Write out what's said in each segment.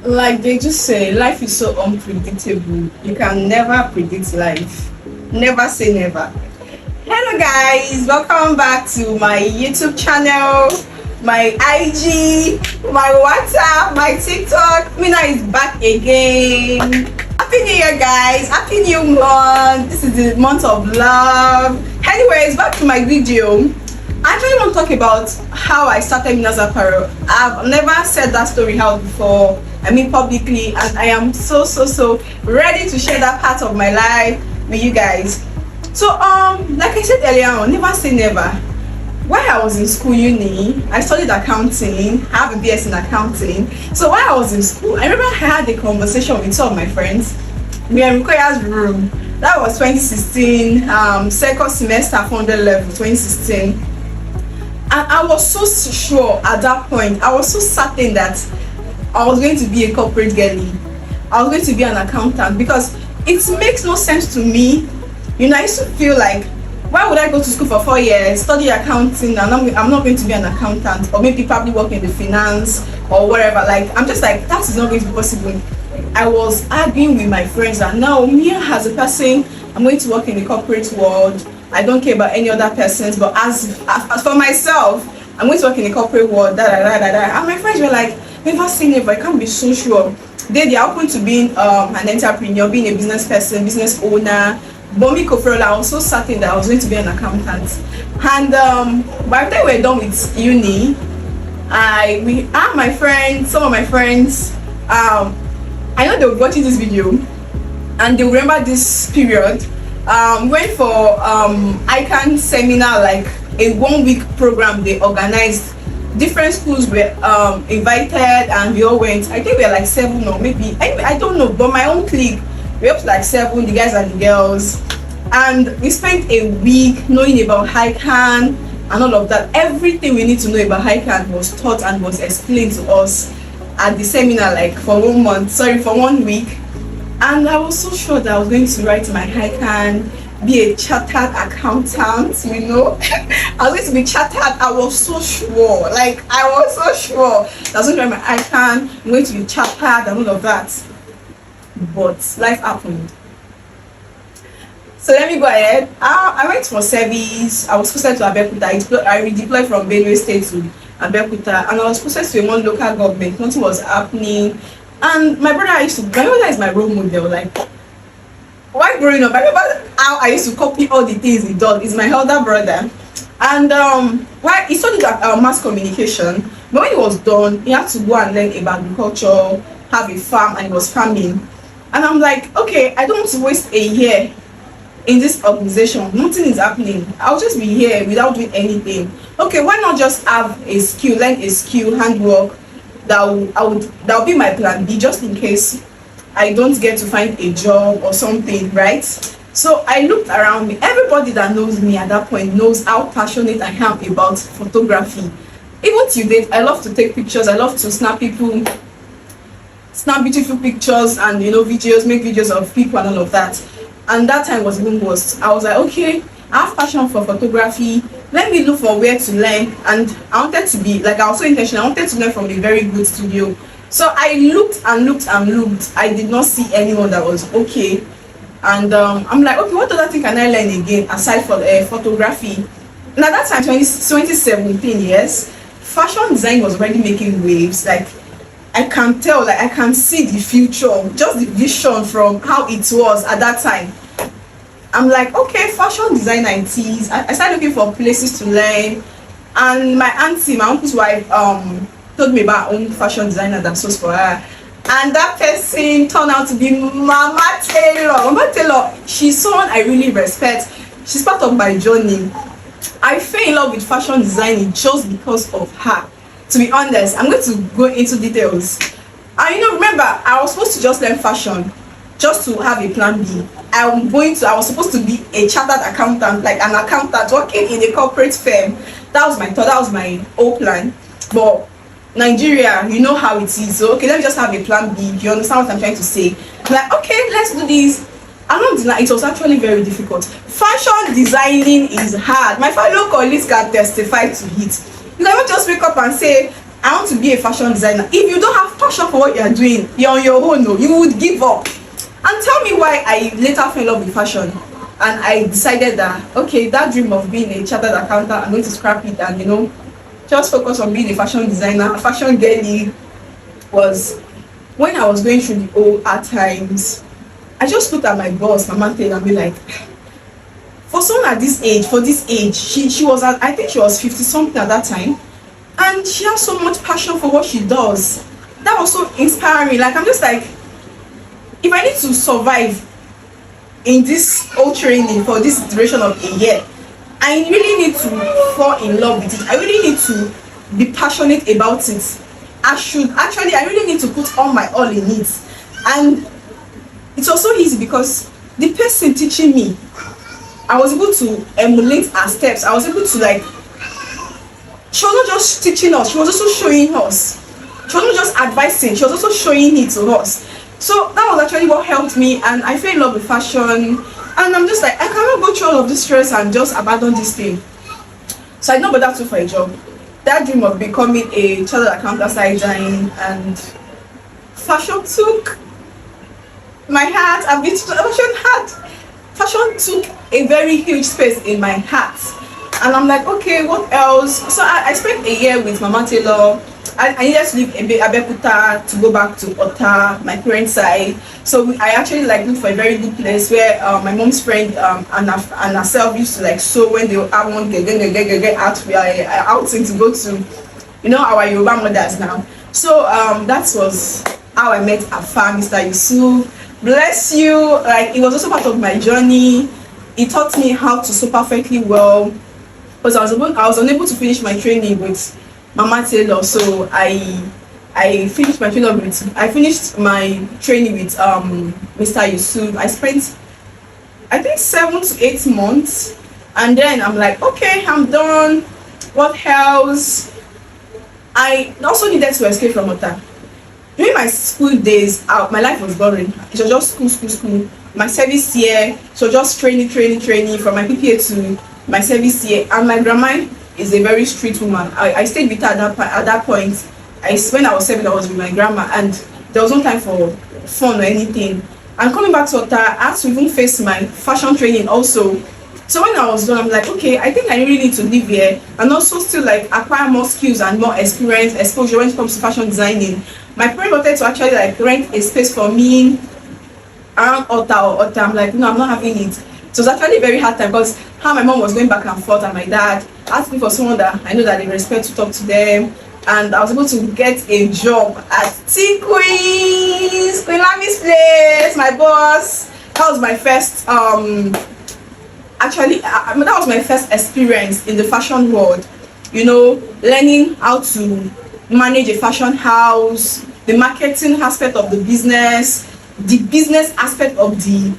Like they just say, life is so unpredictable. You can never predict life. Never say never. Hello, guys. Welcome back to my YouTube channel, my IG, my WhatsApp, my TikTok. Mina is back again. Happy New Year, guys. Happy New Month. This is the month of love. Anyways, back to my video. I actually want to talk about how I started Mina's Apparel. I've never said that story out before. I mean publicly, and I am so ready to share that part of my life with you guys. So like I said earlier on, never say never. While I was in school, uni, I studied accounting. I have a BS in accounting. So while I was in school, I remember I had a conversation with some of my friends. We were in Koya's room. That was 2016, second semester, 400 level, 2016. And I was so sure at that point, I was so certain that I was going to be a corporate girlie. I was going to be an accountant because it makes no sense to me. You know, I used to feel like, why would I go to school for 4 years, study accounting, and I'm not going to be an accountant, or maybe probably work in the finance or whatever. Like, I'm just like, that is not going to be possible. I was arguing with my friends that now, me as a person, I'm going to work in the corporate world. I don't care about any other persons, but as for myself, I'm going to work in the corporate world, And my friends were like, never say never, I can't be so sure. They are open to being an entrepreneur, being a business person, business owner. But me, I was so certain that I was going to be an accountant. And by the time we were done with uni, my friends, some of my friends, I know they were watching this video, and they remember this period. Went for ICANN seminar, like a 1-week program they organized. Different schools were invited, and we all went. I think we were like 7 or maybe I don't know, but my own clique, we up to like 7, the guys and the girls, and we spent a week knowing about ICANN and all of that. Everything we need to know about ICANN was taught and was explained to us at the seminar, like for 1 week. And I was so sure that I was going to write my ICANN, be a chartered accountant, you know. I was going to be chartered. I was so sure. Like, I was so sure that I was going to write my ICANN, I'm going to be chartered and all of that. But life happened. So let me go ahead. I went for service. I was posted to Abeokuta. I redeployed from Benue State to Abeokuta, and I was posted to one local government. Nothing was happening. And my brother is my role model. Like, while growing up, I remember how I used to copy all the things he done. He's my elder brother. And while he studied mass communication, but when he was done, he had to go and learn about agriculture, have a farm, and he was farming. And I'm like, okay, I don't want to waste a year in this organization. Nothing is happening. I'll just be here without doing anything. Okay, why not just have a skill, learn a skill, handwork. That will be my plan B, just in case I don't get to find a job or something, right? So I looked around me. Everybody that knows me at that point knows how passionate I am about photography. Even till date, I love to take pictures. I love to snap beautiful pictures and, you know, videos, make videos of people and all of that. And that time was even worse. I was like, okay, I have passion for photography. Let me look for where to learn. And I wanted to be, like, I was so intentional. I wanted to learn from a very good studio. So I looked and looked and looked. I did not see anyone that was okay. And I'm like, okay, what other thing can I learn again aside from photography? And at that time, 2017, yes, fashion design was already making waves. Like, I can tell, like, I can see the future, just the vision from how it was at that time. I'm like, okay, fashion designer it is. I started looking for places to learn, and my auntie, my uncle's wife, told me about her own fashion designer that sews for her, and that person turned out to be Mama Taylor. Mama Taylor, she's someone I really respect. She's part of my journey. I fell in love with fashion designing just because of her. To be honest, I'm going to go into details. And you know, remember, I was supposed to just learn fashion, just to have a plan B. I was supposed to be a chartered accountant, like an accountant working in a corporate firm. That was my thought, that was my whole plan. But Nigeria, you know how it is. So okay, let me just have a plan B. You understand what I'm trying to say? I'm like, okay, let's do this. I'm not denying it was actually very difficult. Fashion designing is hard. My fellow colleagues can testify to it. You cannot just wake up and say, I want to be a fashion designer. If you don't have passion for what you are doing, you're on your own. No, you would give up. And tell me why I later fell in love with fashion. And I decided that, okay, that dream of being a chartered accountant, I'm going to scrap it and, just focus on being a fashion designer, a fashion girly. Was when I was going through the old hard times. I just looked at my boss, Mama Taylor, and be like, for someone at this age, for this age, she was at, I think she was 50 something at that time, and she has so much passion for what she does. That was so inspiring. Like, I'm just like, if I need to survive in this old training for this duration of a year, I really need to fall in love with it. I really need to be passionate about it. I really need to put all my all in it. And it's also easy because the person teaching me, I was able to emulate her steps. I was able to, like, she was not just teaching us, she was also showing us. She was not just advising, she was also showing it to us. So that was actually what helped me, and I fell in love with fashion. And I'm just like, I cannot go through all of this stress and just abandon this thing. So I did not bother to for a job. That dream of becoming a chartered accountant started dying, and fashion took my heart. Fashion took a very huge space in my heart. And I'm like, okay, what else? So I spent a year with Mama Taylor. I needed to leave Abeokuta to go back to Ota, my parents' side. So I actually looked for a very good place where my mom's friend and herself used to sew when they have one get outing to go to, our Yoruba mothers now. So that was how I met Afa, Mr. Yusuf. Bless you. Like, it was also part of my journey. It taught me how to sew perfectly well, because I was unable to finish my training with Mama Taylor. So I finished my training with Mr. Yusuf. I spent, I think, 7 to 8 months, and then I'm like, okay, I'm done. What else? I also needed to escape from Ota. During my school days, my life was boring. It was just school. My service year, so just training from my PPA to my service year. And my grandma is a very strict woman. I stayed with her at that point. When I was 7, I was with my grandma, and there was no time for fun or anything. And coming back to Ota, I had to even face my fashion training also. So when I was done, I'm like, okay, I think I really need to live here and also still acquire more skills and more experience, exposure when it comes to fashion designing. My parents wanted to actually rent a space for me around Ota. I'm like, no, I'm not having it. So it was actually a very hard time, because how my mom was going back and forth, and my dad asking for someone that I know that they respect to talk to them. And I was able to get a job at Queen Lami's place, my boss. That was my first that was my first experience in the fashion world, learning how to manage a fashion house, the marketing aspect of the business aspect of the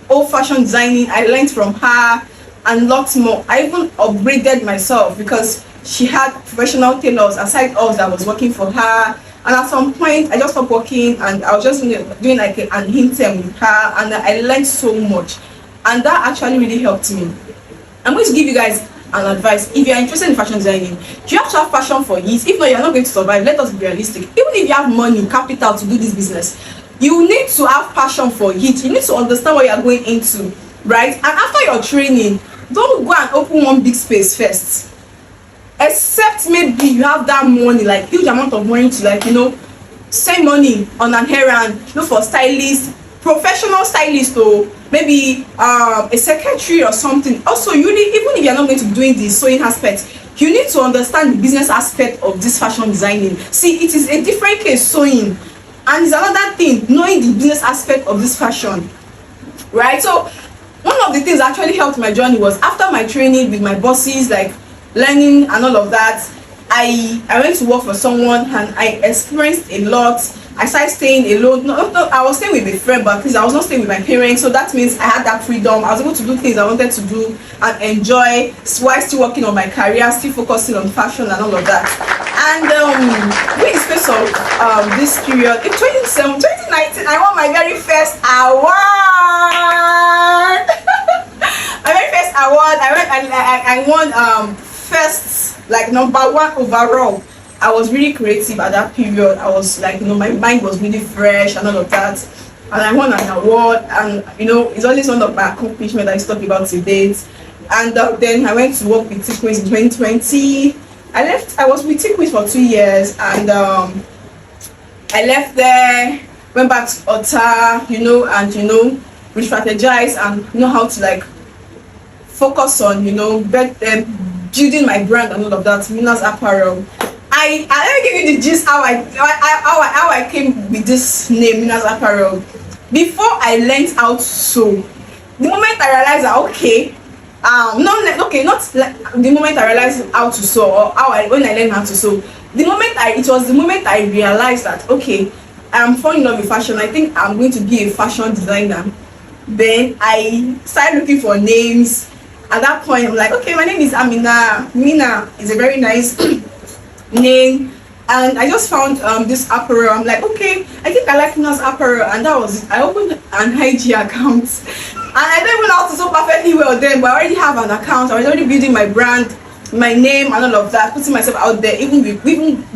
old fashion designing. I learned from her and lots more. I even upgraded myself because she had professional tailors aside us that was working for her. And at some point I just stopped working, and I was just doing an intern with her, and I learned so much. And that actually really helped me. I'm going to give you guys an advice. If you're interested in fashion designing, you have to have passion for it. If not, you're not going to survive. Let us be realistic. Even if you have money, capital to do this business, you need to have passion for it. You need to understand what you're going into, right? And after your training, don't go and open one big space first. Except maybe you have that money, huge amount of money to spend money on an errand, look for stylists, professional stylist, or maybe a secretary or something. Also, even if you're not going to be doing the sewing aspect, you need to understand the business aspect of this fashion designing. See, it is a different case sewing, and it's another thing knowing the business aspect of this fashion, right? So one of the things that actually helped my journey was after my training with my bosses, learning and all of that, I went to work for someone, and I experienced a lot. I started staying alone. No, I was staying with a friend, but because I was not staying with my parents, so that means I had that freedom. I was able to do things I wanted to do and enjoy while still working on my career, still focusing on fashion and all of that. And during the space of this period, in 2019, I won my very first award. My very first award. I won first, #1 overall I was really creative at that period. I was like, my mind was really fresh and all of that. And I won an award, and it's always one of my accomplishments I talk about to date. And then I went to work with T-Quiz in 2020. I was with T-Quiz for 2 years, and I left there, went back to Ota, and re-strategize and know how to like focus on building my brand and all of that. Minas Apparel. I let me give you the gist how I came with this name, Minas Apparel. Before I learned how to sew, the moment I realized that not like the moment I realized how to sew, or when I learned how to sew, it was the moment I realized that okay, I'm falling in love with fashion. I think I'm going to be a fashion designer. Then I started looking for names. At that point, I'm like, okay, my name is Amina. Mina is a very nice name, and I just found this apparel. I'm like, okay, I think I like Mina's apparel, and that was it. I opened an IG account, and I don't even know how to sew perfectly well then, but I already have an account. I was already building my brand, my name, and all of that, putting myself out there, even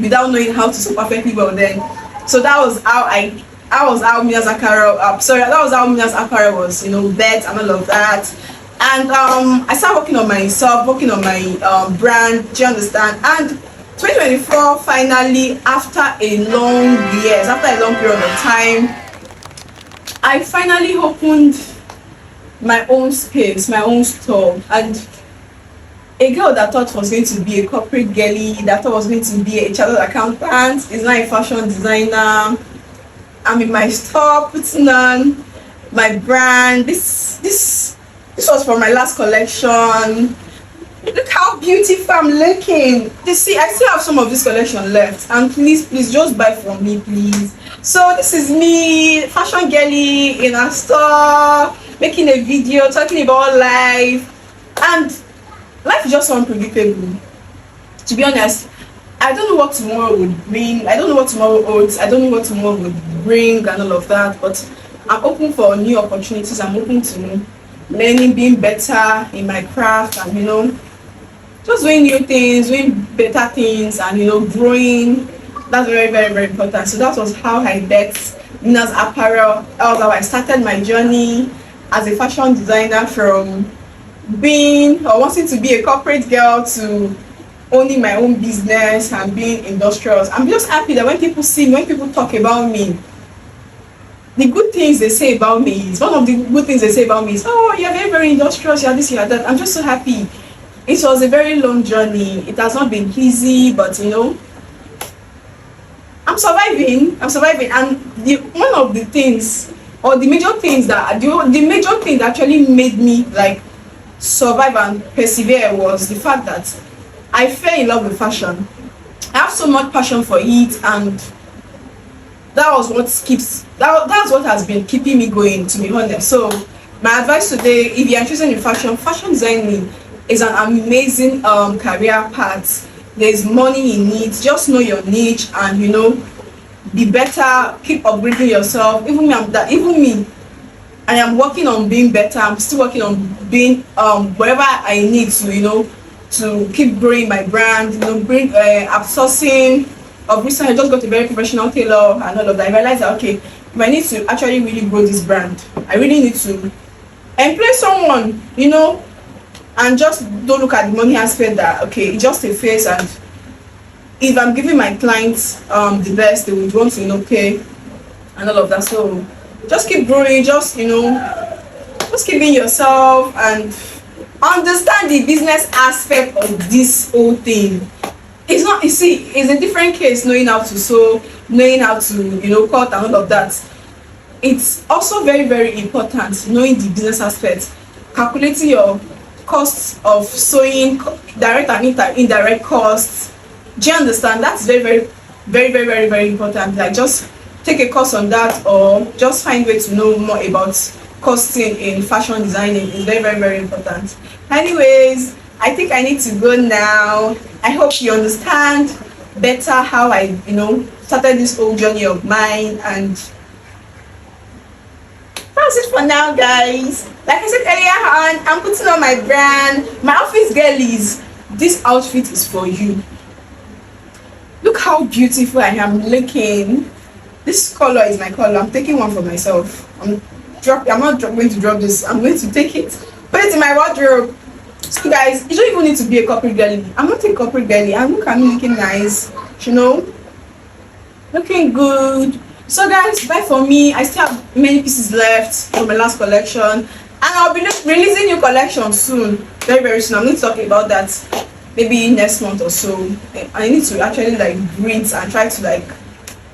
without knowing how to sew perfectly well then. So that was how Minas Apparel. That was how Minas Apparel was, bet and all of that. And I started working on myself, working on my brand. Do you understand? And 2024, finally, after a long period of time, I finally opened my own space, my own store. And a girl that thought was going to be a corporate girly, that thought was going to be a chartered accountant, is now a fashion designer. I'm in my store putting on my brand. This was from my last collection. Look how beautiful I'm looking. You see, I still have some of this collection left, and please just buy from me, please. So this is me, fashion girly in a store, making a video talking about life. And life is just unpredictable. To be honest, I don't know what tomorrow would bring. I don't know what tomorrow holds. I don't know what tomorrow would bring and all of that. But I'm open for new opportunities. I'm open to learning, being better in my craft, and just doing new things, doing better things, and growing. That's very, very, very important. So that was how I met Minas Apparel. That was how I started my journey as a fashion designer, from being or wanting to be a corporate girl to owning my own business and being industrious. I'm just happy that when people see me, when people talk about me, the good things they say about me is one of the good things they say about me is, oh, you're very, very industrious, you're this, you're that. I'm just so happy. It was a very long journey. It has not been easy, but I'm surviving. And one of the things, or the major things that actually made me like survive and persevere was the fact that I fell in love with fashion. I have so much passion for it, and that's what has been keeping me going, to be honest. So my advice today, if you're interested in fashion designing is an amazing career path. There's money in it. Just know your niche, and be better, keep upgrading yourself. Even me, I am working on being better. I'm still working on being wherever I need to, to keep growing my brand, bring outsourcing. Of recent, I just got a very professional tailor and all of that. I realized that okay, if I need to actually really grow this brand, I really need to employ someone, and just don't look at the money aspect that okay, it's just a face, and if I'm giving my clients the best, they would want to pay and all of that. So just keep growing, just keep being yourself and understand the business aspect of this whole thing. It's not, you see, it's a different case knowing how to sew, knowing how to cut and all of that. It's also very, very important knowing the business aspect, calculating your costs of sewing, direct and indirect costs. Do you understand? That's very, very, very, very, very, very important. Like, just take a course on that, or just find way to know more about costing in fashion designing. Is very, very, very important. Anyways, I think I need to go now. I hope you understand better how I started this whole journey of mine, and that's it for now, guys. Like I said earlier on, I'm putting on my brand. My office girlies, this outfit is for you. Look how beautiful I am looking. This color is my color. I'm taking one for myself. I'm not going to drop this. I'm going to take it, put it in my wardrobe. So guys, you don't even need to be a corporate girly. I'm not a corporate girly. I'm looking nice, you know, looking good. So guys, buy for me. I still have many pieces left from my last collection, and I'll be releasing new collection soon, very very soon. I'm going to talk about that maybe next month or so. I need to actually like breathe and try to like,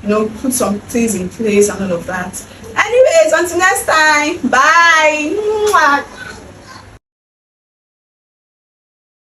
you know, put some things in place and all of that. Anyways, until next time, bye. Mwah.